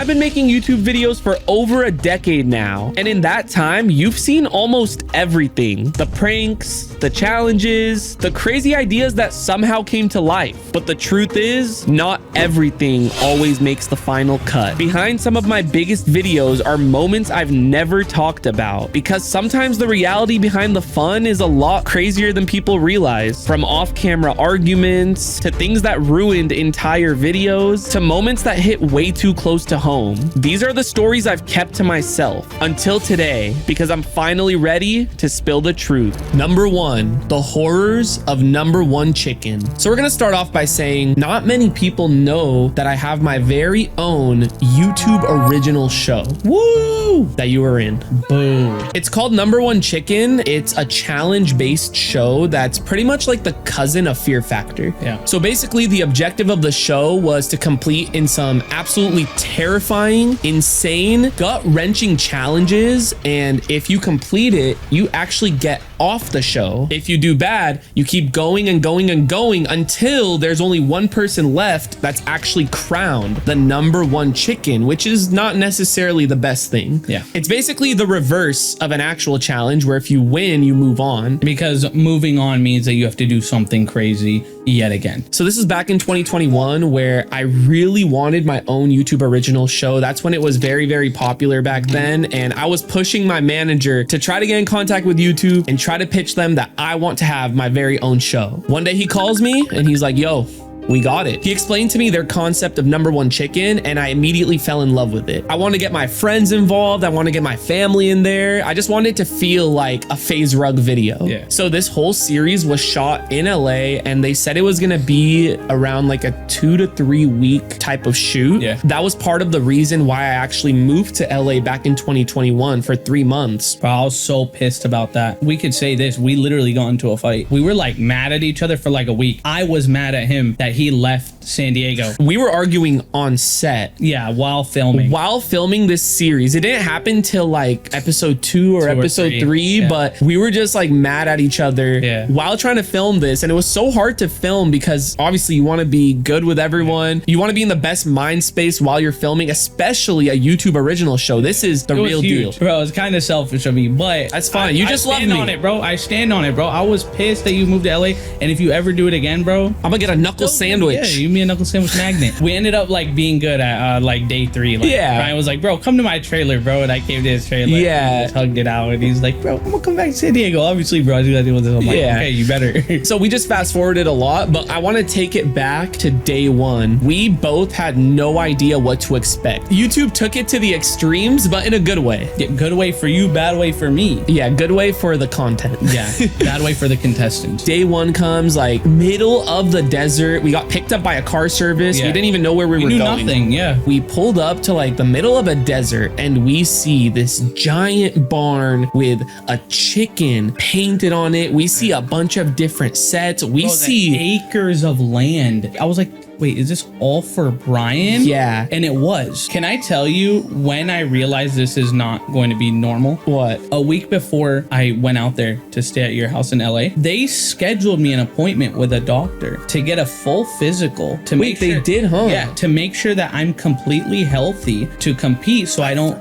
I've been making YouTube videos for over a decade now, and in that time, you've seen almost everything. The pranks, the challenges, the crazy ideas that somehow came to life. But the truth is, not everything always makes the final cut. Behind some of my biggest videos are moments I've never talked about, because sometimes the reality behind the fun is a lot crazier than people realize. From off-camera arguments, to things that ruined entire videos, to moments that hit way too close to home. These are the stories I've kept to myself until today, because I'm finally ready to spill the truth. Number 1, the horrors of number 1 chicken. So we're gonna start off by saying not many people know that I have my very own YouTube original show. Woo! That you were in. Boom. It's called Number 1 Chicken. It's a challenge-based show that's pretty much like the cousin of Fear Factor. Yeah. So basically the objective of the show was to complete in some absolutely terrifying, insane, gut-wrenching challenges, and if you complete it, you actually get off the show. If you do bad, you keep going and going and going until there's only one person left that's actually crowned the number 1 chicken, which is not necessarily the best thing. Yeah. It's basically the reverse of an actual challenge where if you win, you move on. Because moving on means that you have to do something crazy yet again. So this is back in 2021 where I really wanted my own YouTube original show. That's when it was very, very popular back then. And I was pushing my manager to try to get in contact with YouTube and try to pitch them that I want to have my very own show. One day he calls me and he's like, yo, we got it. He explained to me their concept of number 1 chicken, and I immediately fell in love with it. I want to get my friends involved. I want to get my family in there. I just wanted to feel like a FaZe rug video. Yeah. So this whole series was shot in LA, and they said it was going to be around like a 2 to 3 week type of shoot. Yeah. That was part of the reason why I actually moved to LA back in 2021 for 3 months. Bro, I was so pissed about that. We could say this. We literally got into a fight. We were like mad at each other for like a week. I was mad at him that he left San Diego. We were arguing on set. Yeah, while filming. While filming this series. It didn't happen till like episode 2 or episode 3, yeah. But we were just like mad at each other while trying to film this. And it was so hard to film because obviously you want to be good with everyone. You want to be in the best mind space while you're filming, especially a YouTube original show. This is the real deal. Bro, it's kind of selfish of me, but that's fine. You just love me. I stand on it, bro. I stand on it, bro. I was pissed that you moved to LA, and if you ever do it again, bro, I'm gonna get a knuckle sandwich. Yeah, you me a knuckle sandwich magnet. We ended up like being good at like day 3. Like, Ryan was like, bro, come to my trailer, bro, and I came to his trailer. Yeah. And just hugged it out, and he's like, bro, I'm gonna come back to San Diego. Obviously, bro, I do that with this. I'm like, okay, you better. So we just fast forwarded a lot, but I want to take it back to day 1. We both had no idea what to expect. YouTube took it to the extremes, but in a good way. Yeah, good way for you, bad way for me. Yeah, good way for the content. Yeah, bad way for the contestants. Day 1 comes like middle of the desert. We got picked up by a car service. Yeah. We didn't even know where we were knew going. Nothing. Yeah. We pulled up to like the middle of a desert and we see this giant barn with a chicken painted on it. We see a bunch of different sets. We see acres of land. I was like, wait, is this all for Brian? Yeah. And it was. Can I tell you when I realized this is not going to be normal? What? A week before I went out there to stay at your house in LA, they scheduled me an appointment with a doctor to get a full physical to make sure. They did, huh? Yeah, to make sure that I'm completely healthy to compete so I don't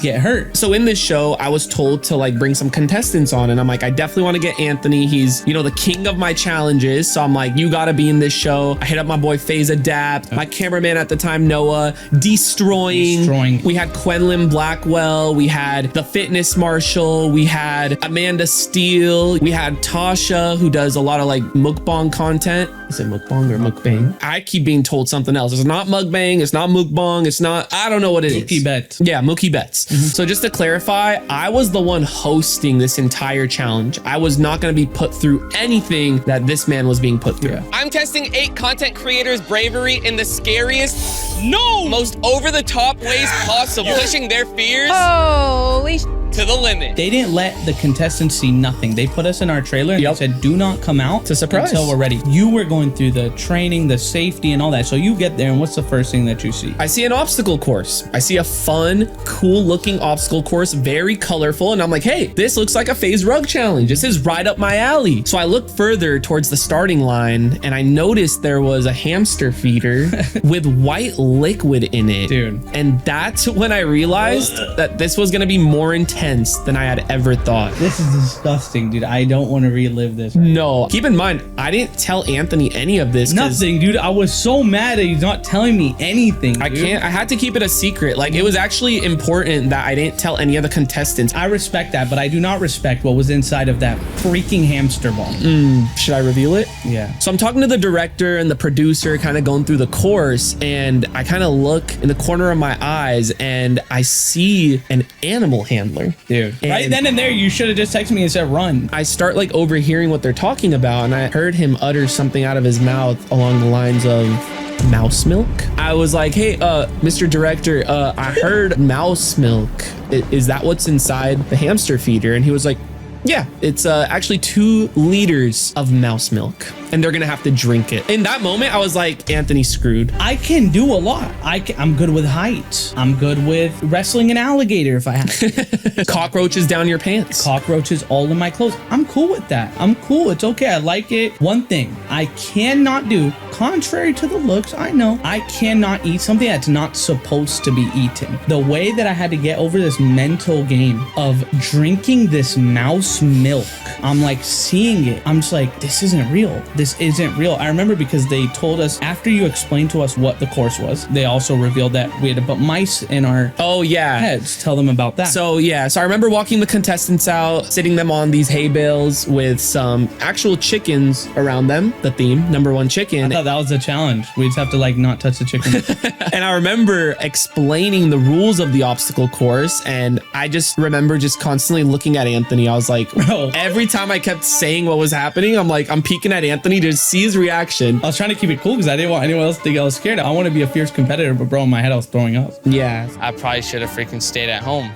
get hurt. So in this show, I was told to like bring some contestants on, and I'm like, I definitely want to get Anthony. He's, you know, the king of my challenges. So I'm like, you gotta be in this show. I hit up my boy FaZe Adapt, my cameraman at the time, Noah, Destroying. We had Quenlin Blackwell. We had the Fitness Marshal. We had Amanda Steele. We had Tasha, who does a lot of like mukbang content. Is it mukbang or mukbang? I keep being told something else. It's not mukbang. It's not mukbang. It's not, I don't know what it is. Mookie Betts. Yeah, Mookie Betts. So just to clarify, I was the one hosting this entire challenge. I was not going to be put through anything that this man was being put through. Yeah. I'm testing 8 content creators' bravery in the scariest, most over-the-top ways possible, pushing their fears. Holy to the limit. They didn't let the contestants see nothing. They put us in our trailer and they said, do not come out It's a surprise. until we're ready. You were going through the training, the safety and all that. So you get there and what's the first thing that you see? I see an obstacle course. I see a fun, cool looking obstacle course, very colorful. And I'm like, hey, this looks like a FaZe rug challenge. This is right up my alley. So I looked further towards the starting line and I noticed there was a hamster feeder with white liquid in it. Dude. And that's when I realized that this was gonna be more intense than I had ever thought. This is disgusting, dude. I don't want to relive this. No, keep in mind, I didn't tell Anthony any of this. Nothing, dude. I was so mad that he's not telling me anything. I dude. can't, I had to keep it a secret. Like, it was actually important that I didn't tell any of the contestants. I respect that, but I do not respect what was inside of that freaking hamster ball. Should I reveal it? Yeah. So I'm talking to the director and the producer, kind of going through the course, and I kind of look in the corner of my eyes and I see an animal handler. Dude. And Right then and there, you should have just texted me and said run. I start like overhearing what they're talking about, and I heard him utter something out of his mouth along the lines of mouse milk. I was like, hey, Mr. Director, I heard mouse milk. Is that what's inside the hamster feeder? And he was like, yeah, it's actually 2 liters of mouse milk, and they're gonna have to drink it. In that moment, I was like, Anthony screwed. I can do a lot. I'm good with heights. I'm good with wrestling an alligator if I have to. Cockroaches down your pants. Cockroaches all in my clothes. I'm cool with that. I'm cool. It's okay. I like it. One thing I cannot do, contrary to the looks, I know, I cannot eat something that's not supposed to be eaten. The way that I had to get over this mental game of drinking this mouse milk, I'm like seeing it. I'm just like, this isn't real. This isn't real. I remember because they told us after you explained to us what the course was, they also revealed that we had to put mice in our heads. Tell them about that. So yeah, so I remember walking the contestants out, sitting them on these hay bales with some actual chickens around them. The theme, #1 chicken. I thought that was the challenge. We just have to like not touch the chicken. And I remember explaining the rules of the obstacle course, and I just remember just constantly looking at Anthony. I was like, Bro. every time I kept saying what was happening, I'm like, I'm peeking at Anthony to see his reaction. I was trying to keep it cool because I didn't want anyone else to think I was scared. I want to be a fierce competitor, but bro, in my head I was throwing up. Yeah. I probably should have freaking stayed at home.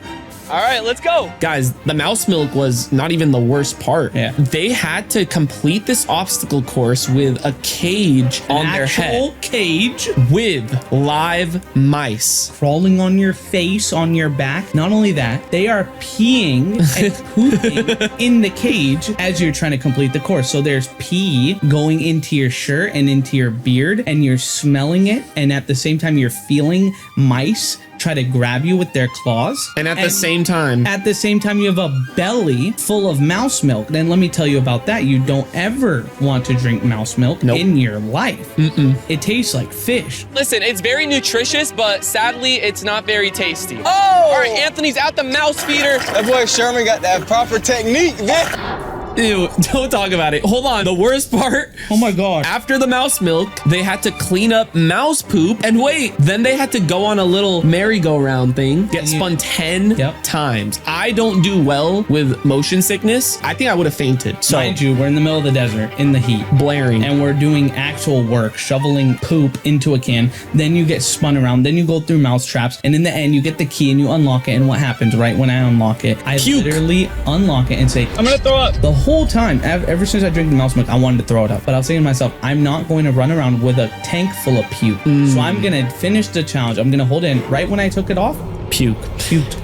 All right, let's go. Guys, the mouse milk was not even the worst part. Yeah. They had to complete this obstacle course with a cage on their head cage with live mice. crawling on your face, on your back. Not only that, they are peeing and pooping in the cage as you're trying to complete the course. So there's pee going into your shirt and into your beard, and you're smelling it, and at the same time you're feeling mice try to grab you with their claws. And at the same time, you have a belly full of mouse milk. Then let me tell you about that. You don't ever want to drink mouse milk in your life. It tastes like fish. Listen, it's very nutritious, but sadly, it's not very tasty. Oh! All right, Anthony's out the mouse feeder. That boy Sherman got that proper technique, man. ew, don't talk about it. Hold on. The worst part, Oh my gosh. after the mouse milk, they had to clean up mouse poop. And wait, then they had to go on a little merry-go-round thing, get spun 10 times. I don't do well with motion sickness. I think I would have fainted. So, Mind you, we're in the middle of the desert in the heat. blaring. And we're doing actual work, shoveling poop into a can. Then you get spun around. Then you go through mouse traps. And in the end, you get the key and you unlock it. And what happens right when I unlock it? I Puke. literally unlock it and say, I'm gonna throw up. The whole time, ever since I drank the mouse milk, I wanted to throw it up. But I was saying to myself, I'm not going to run around with a tank full of puke. So I'm gonna finish the challenge. I'm gonna hold it in. Right when I took it off, Puke. puked.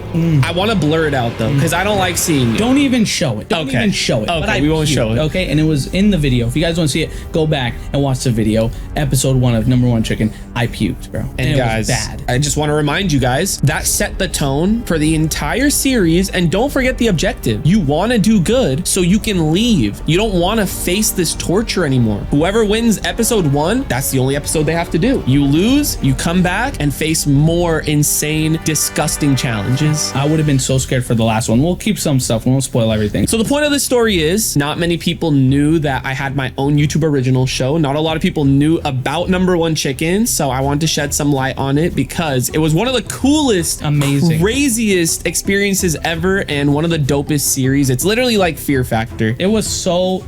I want to blur it out though, because I don't like seeing it. Don't even show it. Don't Okay. even show it. Okay, But I we won't puked, show it. Okay, and it was in the video. If you guys want to see it, go back and watch the video. Episode 1 of #1 Chicken. I puked, bro. And it guys, was bad. I just want to remind you guys that set the tone for the entire series. And don't forget the objective. You want to do good so you can leave. You don't want to face this torture anymore. Whoever wins episode 1, that's the only episode they have to do. You lose, you come back and face more insane, disgusting challenges. I would have been so scared for the last one. We'll keep some stuff. We won't spoil everything. So the point of this story is not many people knew that I had my own YouTube original show. Not a lot of people knew about #1 Chicken. So I wanted to shed some light on it because it was one of the coolest, Amazing. craziest experiences ever and one of the dopest series. It's literally like Fear Factor. It was so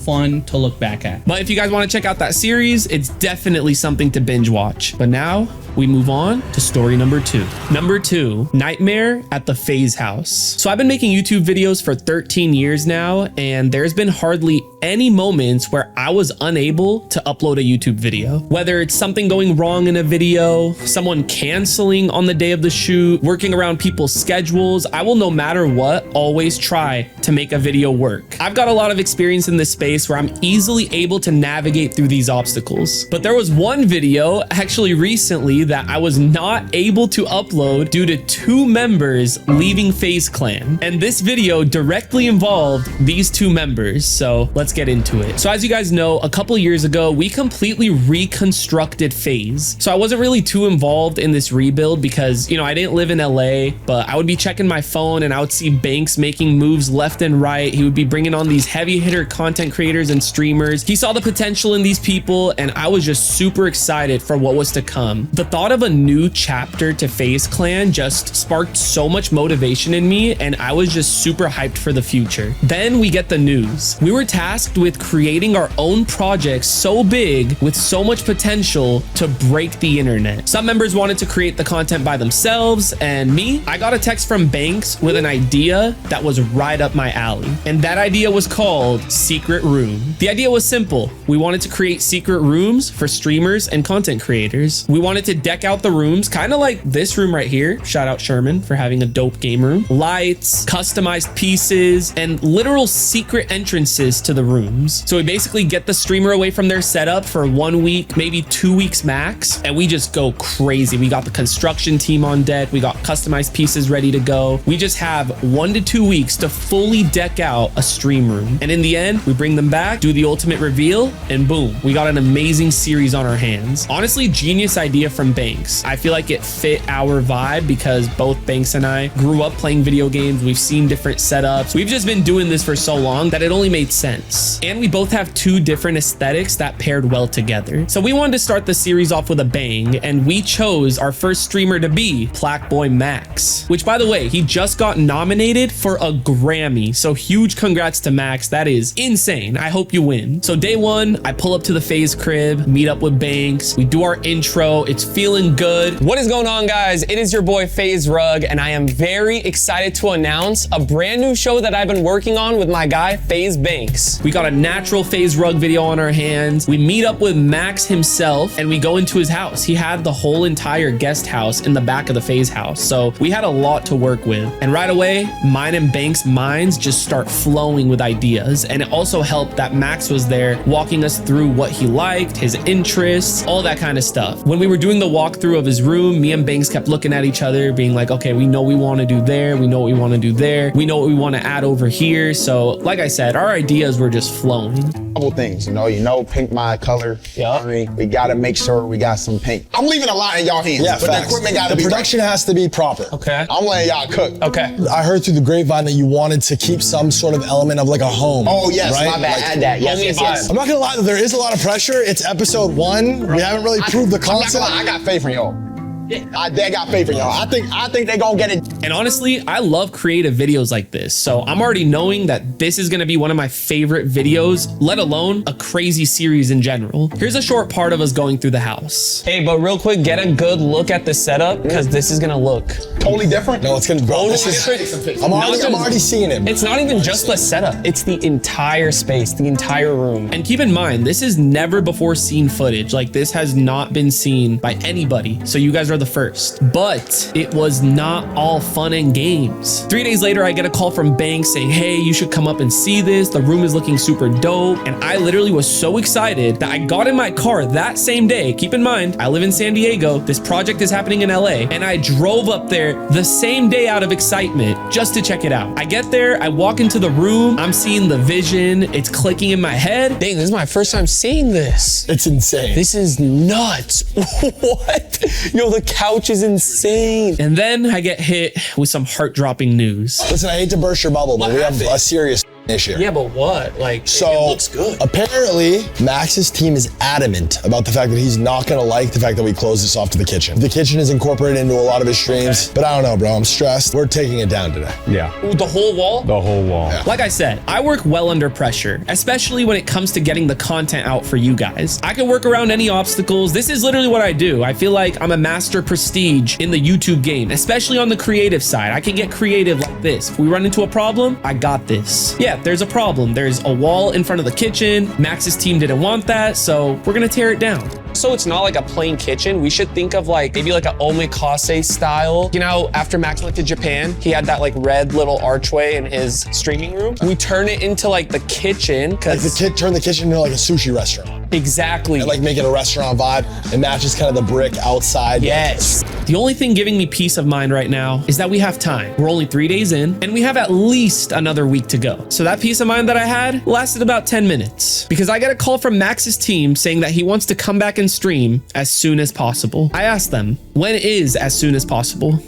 fun to look back at. But if you guys want to check out that series, it's definitely something to binge watch. But now we move on to story number 2. Number 2, nightmare at the FaZe house. So I've been making YouTube videos for 13 years now, and there's been hardly any moments where I was unable to upload a YouTube video. Whether it's something going wrong in a video, someone canceling on the day of the shoot, working around people's schedules, I will, no matter what, always try to make a video work. I've got a lot of experience in this space where I'm easily able to navigate through these obstacles. But there was one video actually recently that I was not able to upload due to 2 members leaving FaZe Clan. And this video directly involved these 2 members. So let's get into it. So as you guys know, a couple years ago, we completely reconstructed FaZe. So I wasn't really too involved in this rebuild because, you know, I didn't live in LA, but I would be checking my phone and I would see Banks making moves left and right. He would be bringing on these heavy hitter content creators and streamers. He saw the potential in these people, and I was just super excited for what was to come. The thought of a new chapter to FaZe Clan just sparked so much motivation in me, and I was just super hyped for the future. Then we get the news. We were tasked with creating our own project so big with so much potential to break the internet. Some members wanted to create the content by themselves, and me, I got a text from Banks with an idea that was right up my alley. And that idea was called Secret Room. The idea was simple. We wanted to create secret rooms for streamers and content creators. We wanted to deck out the rooms, kind of like this room right here. Shout out Sherman for having a dope game room. Lights, customized pieces, and literal secret entrances to the rooms. So we basically get the streamer away from their setup for 1 week, maybe 2 weeks max, and we just go crazy. We got the construction team on deck. We got customized pieces ready to go. We just have 1 to 2 weeks to fully deck out a stream room. And in the end, we bring them back, do the ultimate reveal, and boom, we got an amazing series on our hands. Honestly, genius idea from Banks. I feel like it fit our vibe because both Banks and I grew up playing video games. We've seen different setups. We've just been doing this for so long that it only made sense. And we both have 2 different aesthetics that paired well together. So we wanted to start the series off with a bang, and we chose our first streamer to be Plaque Boy Max, which, by the way, he just got nominated for a Grammy. So huge congrats to Max. That is insane. I hope you win. So day 1, I pull up to the FaZe crib, meet up with Banks. We do our intro. It's feeling good. What is going on, guys? It is your boy FaZe Rug, and I am very excited to announce a brand new show that I've been working on with my guy FaZe Banks. We got a natural FaZe Rug video on our hands. We meet up with Max himself and we go into his house. He had the whole entire guest house in the back of the FaZe house. So we had a lot to work with. And right away, mine and Banks' minds just start flowing with ideas. And it also helped that Max was there walking us through what he liked, his interests, all that kind of stuff. When we were doing the walkthrough of his room, me and Banks kept looking at each other, being like, okay, we know what we want to do there. We know what we want to do there. We know what we want to add over here. So like I said, our ideas were just flowing. Couple things, you know, pink my color. Yeah. I mean, we gotta make sure we got some pink. I'm leaving a lot in y'all hands, Yeah, but facts. the equipment gotta the be production right. has to be proper. Okay. I'm letting y'all cook. Okay. I heard through the grapevine that you wanted to keep some sort of element of like a home. Oh yes, right? my bad. Like, Add that. Yes, Only yes, vibe. yes. I'm not gonna lie, there is a lot of pressure. It's episode 1. We haven't really proved the I'm not gonna concept. lie, I got faith in y'all. They got faith in y'all. I think they gonna get it. And honestly, I love creative videos like this. So I'm already knowing that this is gonna be one of my favorite videos, let alone a crazy series in general. Here's a short part of us going through the house. Hey, but real quick, get a good look at the setup because this is gonna look. Totally different. No, it's gonna bro. This is, I'm already seeing it. It's not even just the setup. It's the entire space, the entire room. And keep in mind, this is never before seen footage. Like, this has not been seen by anybody. So you guys are the first. But it was not all fun and games. 3 days later, I get a call from Banks saying, hey, you should come up and see this. The room is looking super dope. And I literally was so excited that I got in my car that same day. Keep in mind, I live in San Diego. This project is happening in LA. And I drove up there the same day out of excitement just to check it out. I get there, I walk into the room. I'm seeing the vision. It's clicking in my head. Dang, this is my first time seeing this. It's insane. This is nuts. What? Yo, the couch is insane. And then I get hit with some heart-dropping news. Listen, I hate to burst your bubble, but we have a serious this year. Yeah, but what? Like, So it looks good. apparently, Max's team is adamant about the fact that he's not gonna like the fact that we close this off to the kitchen. The kitchen is incorporated into a lot of his streams, but I don't know, bro. I'm stressed. We're taking it down today. Yeah, Ooh, the whole wall? the whole wall. Yeah. Like I said, I work well under pressure, especially when it comes to getting the content out for you guys. I can work around any obstacles. This is literally what I do. I feel like I'm a master prestige in the YouTube game, especially on the creative side. I can get creative like this. If we run into a problem, I got this. Yeah, there's a problem. There's a wall in front of the kitchen. Max's team didn't want that, so we're gonna tear it down. So it's not like a plain kitchen. We should think of like maybe like an omakase style. You know, after Max went to Japan, he had that like red little archway in his streaming room. We turn it into like the kitchen Like because turn the kitchen into like a sushi restaurant. exactly. And like make it a restaurant vibe. It matches kind of the brick outside. Yes. The only thing giving me peace of mind right now is that we have time. We're only 3 days in, and we have at least another week to go. So that peace of mind that I had lasted about 10 minutes because I get a call from Max's team saying that he wants to come back and stream as soon as possible. I asked them, when is as soon as possible?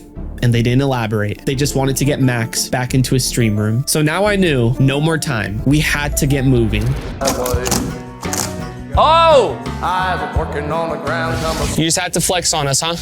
And they didn't elaborate. They just wanted to get Max back into his stream room. So now I knew no more time. We had to get moving. Oh! I was working on the ground. You just had to flex on us, huh?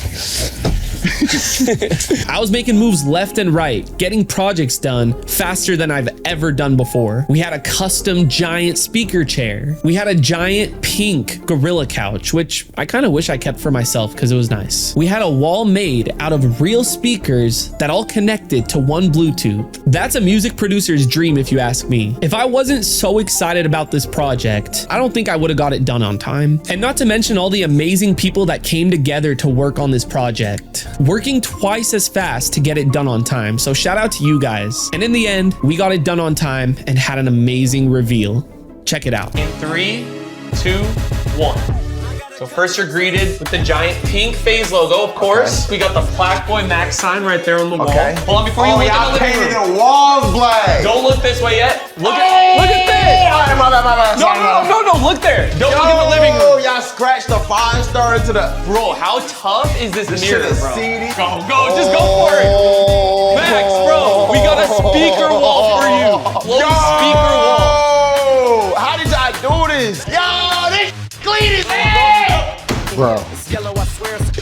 I was making moves left and right, getting projects done faster than I've ever done before. We had a custom giant speaker chair. We had a giant pink gorilla couch, which I kind of wish I kept for myself because it was nice. We had a wall made out of real speakers that all connected to one Bluetooth. That's a music producer's dream if you ask me. If I wasn't so excited about this project, I don't think I would have got it done on time. And not to mention all the amazing people that came together to work on this project, working twice as fast to get it done on time. So shout out to you guys. And in the end, we got it done on time and had an amazing reveal. Check it out. In 3, 2, 1. So first you're greeted with the giant pink FaZe logo, of course. We got the Black Boy Max sign right there on the wall. Hold on, before you look at the living room. The walls black. Don't look this way yet. Look at this. My bad. No, look there. Don't look at the living room. Y'all scratched the 5-star into the. Bro, how tough is this shit mirror, is bro? seedy. Go, just go for it. Max, bro, we got a speaker wall for you. Floating speaker wall. Oh, how did y'all do this? Yo, this clean as hell. Bro,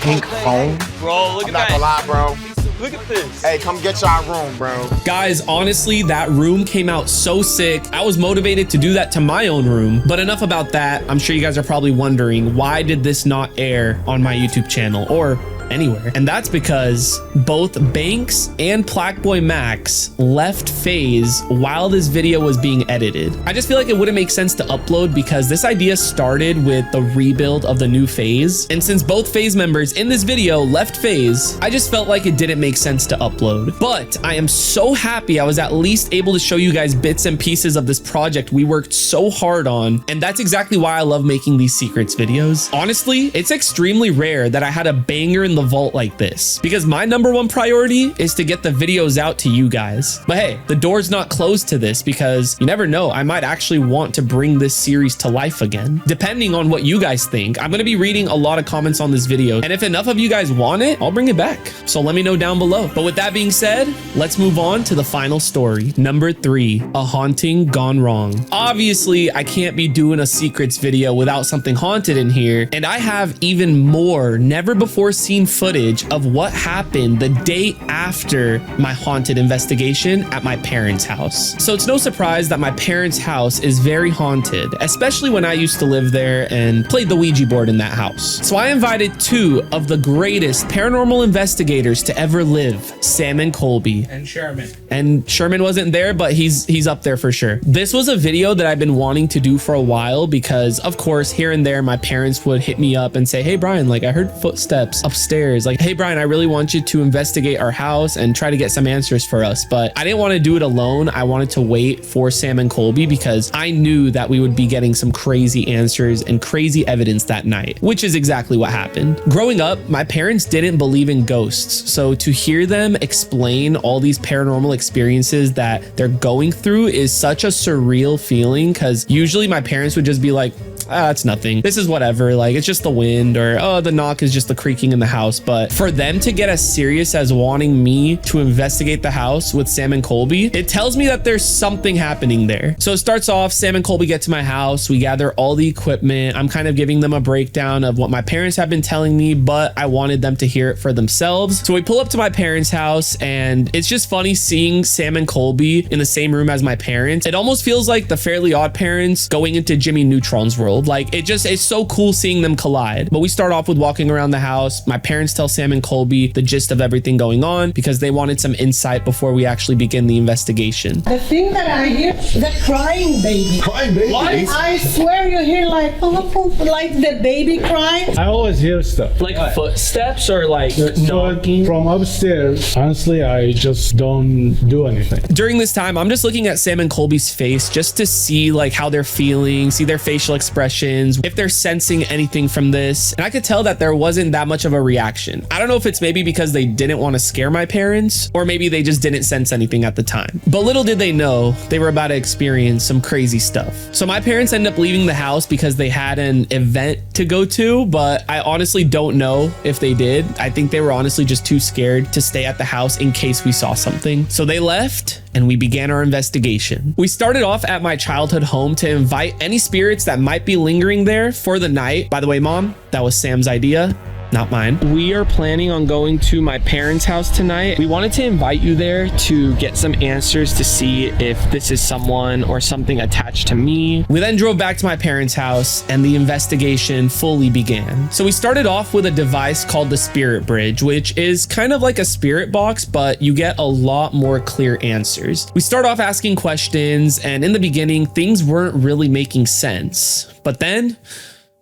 pink phone. Bro, look at I'm not gonna lie, bro. Look at this. Hey, come get y'all room, bro. Guys, honestly, that room came out so sick. I was motivated to do that to my own room. But enough about that. I'm sure you guys are probably wondering, why did this not air on my YouTube channel or anywhere? And that's because both Banks and Plaqueboy Max left FaZe while this video was being edited. I just feel like it wouldn't make sense to upload because this idea started with the rebuild of the new FaZe. And since both FaZe members in this video left FaZe, I just felt like it didn't make sense to upload. But I am so happy I was at least able to show you guys bits and pieces of this project we worked so hard on. And that's exactly why I love making these secrets videos. Honestly, it's extremely rare that I had a banger in the vault like this because my #1 priority is to get the videos out to you guys. But hey, the door's not closed to this because you never know, I might actually want to bring this series to life again. Depending on what you guys think, I'm going to be reading a lot of comments on this video, and if enough of you guys want it, I'll bring it back. So let me know down below. But with that being said, let's move on to the final story. Number 3, a haunting gone wrong. Obviously, I can't be doing a secrets video without something haunted in here, and I have even more never before seen footage of what happened the day after my haunted investigation at my parents' house. So it's no surprise that my parents' house is very haunted, especially when I used to live there and played the Ouija board in that house. So I invited 2 of the greatest paranormal investigators to ever live, Sam and Colby. And Sherman. And Sherman wasn't there, but he's up there for sure. This was a video that I've been wanting to do for a while because, of course, here and there, my parents would hit me up and say, hey, Brian, like I heard footsteps upstairs. Like, hey, Brian, I really want you to investigate our house and try to get some answers for us. But I didn't want to do it alone. I wanted to wait for Sam and Colby because I knew that we would be getting some crazy answers and crazy evidence that night, which is exactly what happened. Growing up, my parents didn't believe in ghosts. So to hear them explain all these paranormal experiences that they're going through is such a surreal feeling because usually my parents would just be like, It's nothing. This is whatever. Like, it's just the wind, or, oh, the knock is just the creaking in the house. But for them to get as serious as wanting me to investigate the house with Sam and Colby, it tells me that there's something happening there. So it starts off, Sam and Colby get to my house. We gather all the equipment. I'm kind of giving them a breakdown of what my parents have been telling me, but I wanted them to hear it for themselves. So we pull up to my parents' house, and it's just funny seeing Sam and Colby in the same room as my parents. It almost feels like the Fairly Odd Parents going into Jimmy Neutron's world. Like, it's so cool seeing them collide. But we start off with walking around the house. My parents tell Sam and Colby the gist of everything going on because they wanted some insight before we actually begin the investigation. The thing that I hear, the crying baby. Crying baby? What? I swear you hear like the baby crying. I always hear stuff. Like footsteps or like So knocking? from upstairs, honestly, I just don't do anything. During this time, I'm just looking at Sam and Colby's face just to see like how they're feeling, see their facial expressions, if they're sensing anything from this. And I could tell that there wasn't that much of a reaction. I don't know if it's maybe because they didn't want to scare my parents, or maybe they just didn't sense anything at the time. But little did they know, they were about to experience some crazy stuff. So my parents ended up leaving the house because they had an event to go to, but I honestly don't know if they did. I think they were honestly just too scared to stay at the house in case we saw something. So they left, and we began our investigation. We started off at my childhood home to invite any spirits that might be lingering there for the night. By the way, Mom, that was Sam's idea, not mine. We are planning on going to my parents' house tonight. We wanted to invite you there to get some answers to see if this is someone or something attached to me. We then drove back to my parents' house and the investigation fully began. So we started off with a device called the Spirit Bridge, which is kind of like a spirit box, but you get a lot more clear answers. We start off asking questions, and in the beginning, things weren't really making sense. But then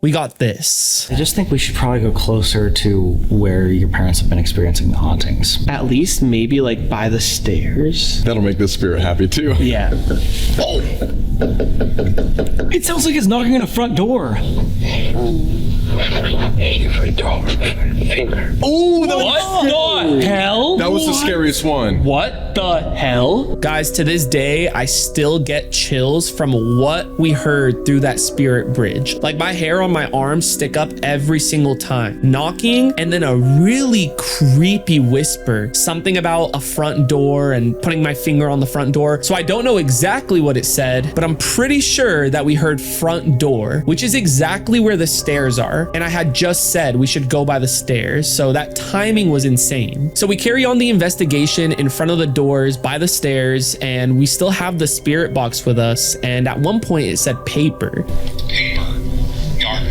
we got this. I just think we should probably go closer to where your parents have been experiencing the hauntings. At least maybe like by the stairs. That'll make the spirit happy too. Yeah. It sounds like it's knocking on a front door. Oh, What the hell? that was the scariest one. What the hell? Guys, to this day, I still get chills from what we heard through that spirit bridge. Like, my hair on my arms stick up every single time. Knocking, and then a really creepy whisper. Something about a front door and putting my finger on the front door. So I don't know exactly what it said, but I'm pretty sure that we heard front door, which is exactly where the stairs are. And I had just said we should go by the stairs, so that timing was insane. So we carry on the investigation in front of the doors by the stairs, and we still have the spirit box with us, and at one point it said paper.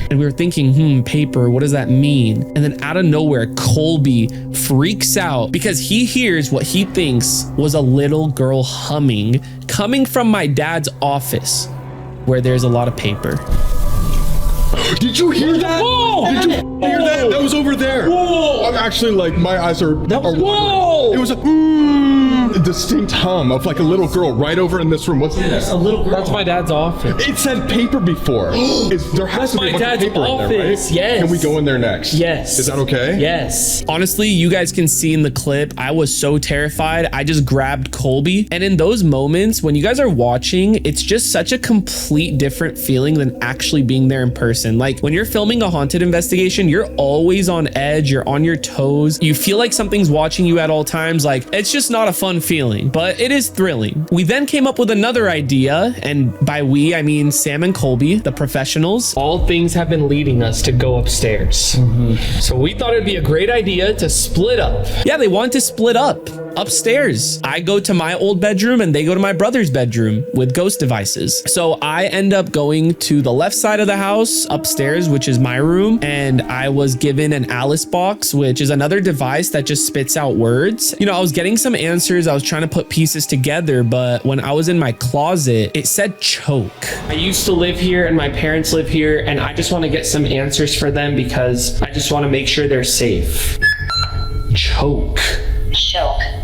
And we were thinking, paper, what does that mean? And then out of nowhere, Colby freaks out because he hears what he thinks was a little girl humming coming from my dad's office, where there's a lot of paper. Did you hear that? Whoa! Did you hear that? That was over there. Whoa! I'm actually like, my eyes are. Whoa! It was a distinct hum of like a little girl right over in this room. What's this? A little girl. That's my dad's office. It said paper before. There has to be a bunch of paper in there, right? Yes. Can we go in there next? Yes. Is that okay? Yes. Honestly, you guys can see in the clip, I was so terrified. I just grabbed Colby. And in those moments, when you guys are watching, it's just such a complete different feeling than actually being there in person. Like, when you're filming a haunted investigation, you're always on edge. You're on your toes. You feel like something's watching you at all times. Like, it's just not a fun feeling, but it is thrilling. We then came up with another idea, and by we, I mean Sam and Colby, the professionals. All things have been leading us to go upstairs. So we thought it'd be a great idea to split up. Yeah, they wanted to split up upstairs. I go to my old bedroom and they go to my brother's bedroom with ghost devices. So I end up going to the left side of the house upstairs, which is my room, and I was given an Alice box, which is another device that just spits out words. You know, I was getting some answers. I was trying to put pieces together, but when I was in my closet, it said choke. I used to live here and my parents live here, and I just want to get some answers for them because I just want to make sure they're safe. Choke.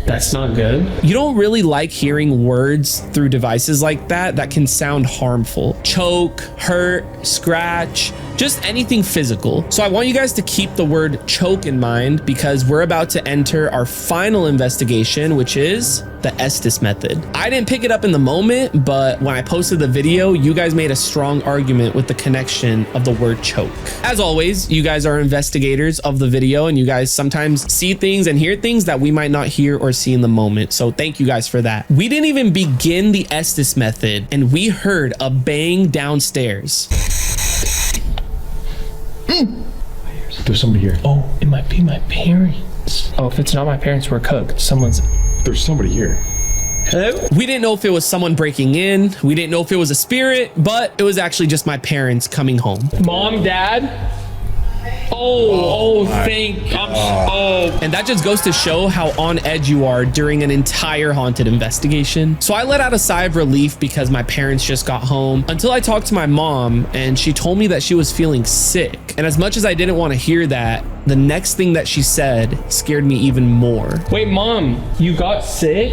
That's not good. You don't really like hearing words through devices like that can sound harmful. Choke, hurt, scratch. just anything physical. So I want you guys to keep the word choke in mind because we're about to enter our final investigation, which is the Estes method. I didn't pick it up in the moment, but when I posted the video, you guys made a strong argument with the connection of the word choke. As always, you guys are investigators of the video and you guys sometimes see things and hear things that we might not hear or see in the moment. So thank you guys for that. We didn't even begin the Estes method and we heard a bang downstairs. There's somebody here. Oh, it might be my parents. Oh, if it's not my parents, we're cooked. There's somebody here. Hello? We didn't know if it was someone breaking in. We didn't know if it was a spirit, but it was actually just my parents coming home. Mom, Dad? And that just goes to show how on edge you are during an entire haunted investigation. So I let out a sigh of relief because my parents just got home until I talked to my mom and she told me that she was feeling sick. And as much as I didn't want to hear that, the next thing that she said scared me even more. Wait, Mom, you got sick?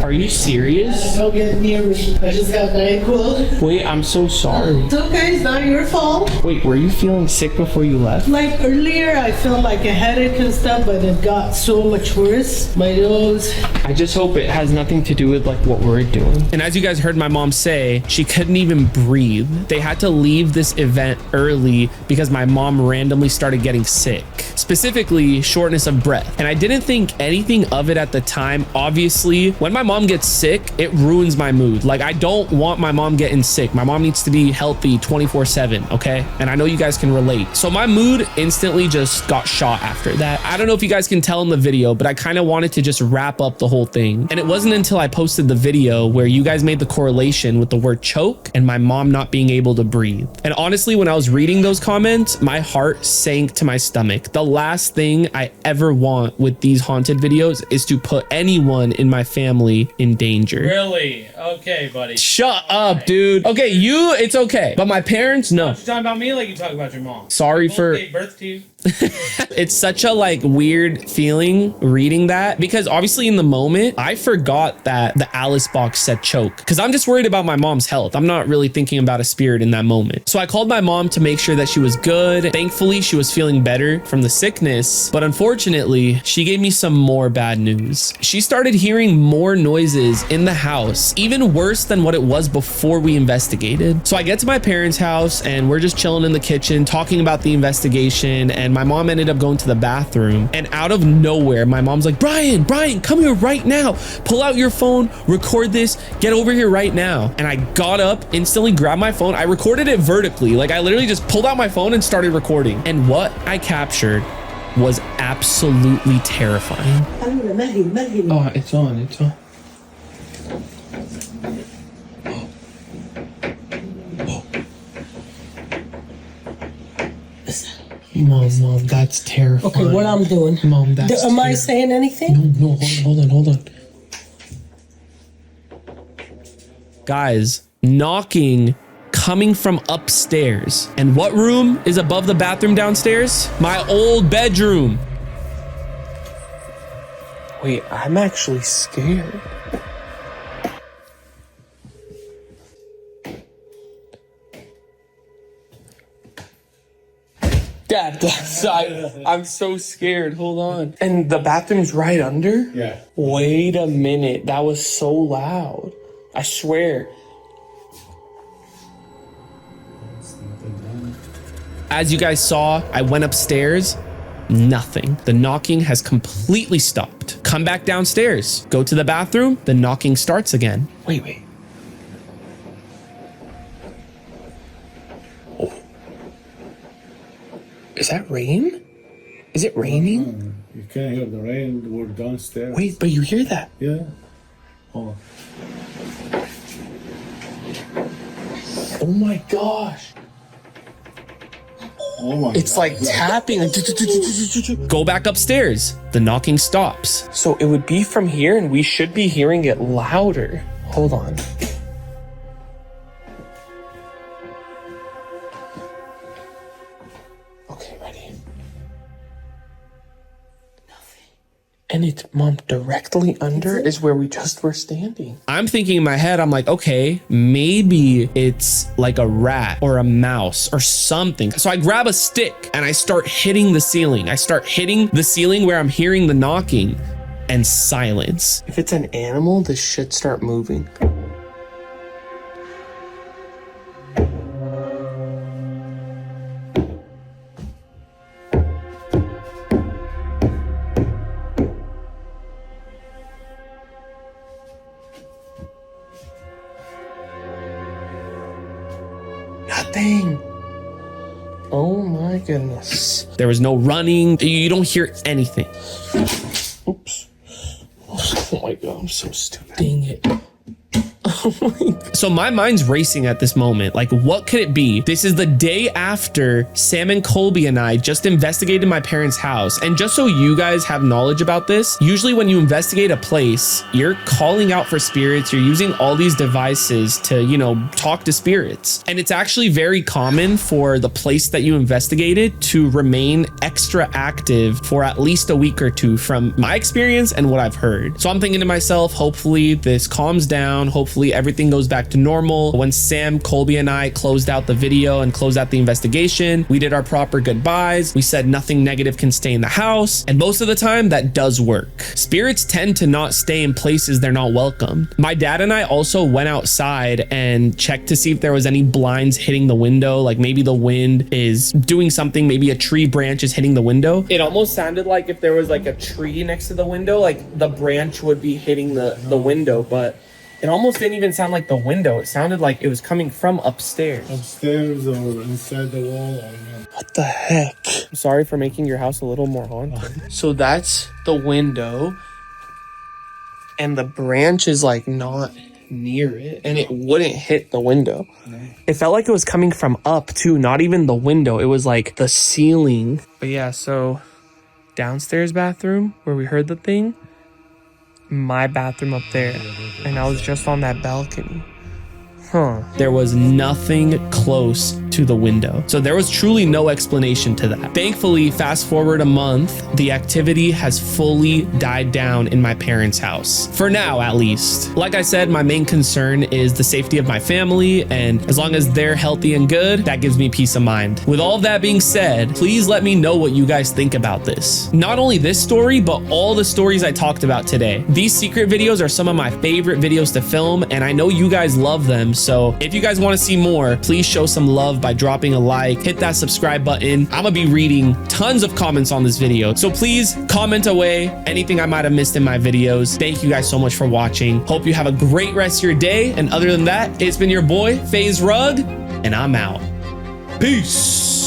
Are you serious? Don't get near me. I just got very cool. Wait, I'm so sorry. It's okay, it's not your fault. Wait, were you feeling sick before you left? Like earlier, I felt like a headache and stuff, but it got so much worse. My nose. I just hope it has nothing to do with like what we're doing. And as you guys heard my mom say, she couldn't even breathe. They had to leave this event early because my mom randomly started getting sick, specifically shortness of breath. And I didn't think anything of it at the time. Obviously, when my mom gets sick, it ruins my mood. Like, I don't want my mom getting sick. My mom needs to be healthy 24/7, okay? And I know you guys can relate. So my mood instantly just got shot after that. I don't know if you guys can tell in the video, but I kind of wanted to just wrap up the whole thing. And it wasn't until I posted the video where you guys made the correlation with the word choke and my mom not being able to breathe. And honestly, when I was reading those comments, my heart sank to my stomach. The last thing I ever want with these haunted videos is to put anyone in my family in danger. Really? Okay, buddy. Shut up, dude. Okay, it's okay. But my parents, no. You're talking about me like you talk about your mom. Sorry for... Gave birth to you. It's such a like weird feeling reading that because obviously in the moment I forgot that the Alice box said choke because I'm just worried about my mom's health. I'm not really thinking about a spirit in that moment. So I called my mom to make sure that she was good. Thankfully, she was feeling better from the sickness, but unfortunately, she gave me some more bad news. She started hearing more noises in the house, even worse than what it was before we investigated. So I get to my parents' house and we're just chilling in the kitchen talking about the investigation, and my mom ended up going to the bathroom, and out of nowhere my mom's like, Brian, come here right now, pull out your phone, record this, get over here right now. And I got up, instantly grabbed my phone, I recorded it vertically, like I literally just pulled out my phone and started recording, and what I captured was absolutely terrifying. Oh, it's on. Mom, that's terrifying. Okay, what I'm doing. Mom, that's Am I saying anything? No, hold on. Guys, knocking coming from upstairs. And what room is above the bathroom downstairs? My old bedroom. Wait, I'm actually scared. Dad, I'm so scared. Hold on. And the bathroom's right under? Yeah. Wait a minute. That was so loud. I swear. As you guys saw, I went upstairs. Nothing. The knocking has completely stopped. Come back downstairs. Go to the bathroom. The knocking starts again. Wait. Oh. Is that rain? Is it raining? You can't hear the rain. We're downstairs. Wait, but you hear that? Yeah. Hold on. Oh my gosh. Oh my It's like tapping. Go back upstairs. The knocking stops. So it would be from here and we should be hearing it louder. Hold on. Okay, ready. And it's, Mom, directly under is where we just were standing. I'm thinking in my head, I'm like, okay, maybe it's like a rat or a mouse or something. So I grab a stick and I start hitting the ceiling. I start hitting the ceiling where I'm hearing the knocking, and silence. If it's an animal, this should start moving. Nothing. Oh my goodness. There was no running. You don't hear anything. Oops. Oh my God, I'm so stupid. Dang it. So my mind's racing at this moment. Like, what could it be? This is the day after Sam and Colby and I just investigated my parents' house. And just so you guys have knowledge about this, usually when you investigate a place, you're calling out for spirits. You're using all these devices to, you know, talk to spirits. And it's actually very common for the place that you investigated to remain extra active for at least a week or two from my experience and what I've heard. So I'm thinking to myself, hopefully this calms down. Hopefully everything goes back to normal. When Sam, Colby, and I closed out the video and closed out the investigation, we did our proper goodbyes. We said nothing negative can stay in the house. And most of the time that does work. Spirits tend to not stay in places they're not welcome. My dad and I also went outside and checked to see if there was any blinds hitting the window. Like maybe the wind is doing something. Maybe a tree branch is hitting the window. It almost sounded like if there was like a tree next to the window, like the branch would be hitting the window, but it almost didn't even sound like the window. It sounded like it was coming from upstairs. Upstairs or inside the wall. What the heck? I'm sorry for making your house a little more haunted. So that's the window. And the branch is like not near it. And it wouldn't hit the window. It felt like it was coming from up too. Not even the window. It was like the ceiling. But yeah, so downstairs bathroom where we heard the thing. My bathroom up there, and I was just on that balcony. There was nothing close to the window. So there was truly no explanation to that. Thankfully, fast forward a month, the activity has fully died down in my parents' house. For now, at least. Like I said, my main concern is the safety of my family, and as long as they're healthy and good, that gives me peace of mind. With all of that being said, please let me know what you guys think about this. Not only this story, but all the stories I talked about today. These secret videos are some of my favorite videos to film, and I know you guys love them. So if you guys want to see more, please show some love by dropping a like, hit that subscribe button. I'm gonna be reading tons of comments on this video. So please comment away anything I might have missed in my videos. Thank you guys so much for watching. Hope you have a great rest of your day. And other than that, it's been your boy, FaZe Rug, and I'm out. Peace.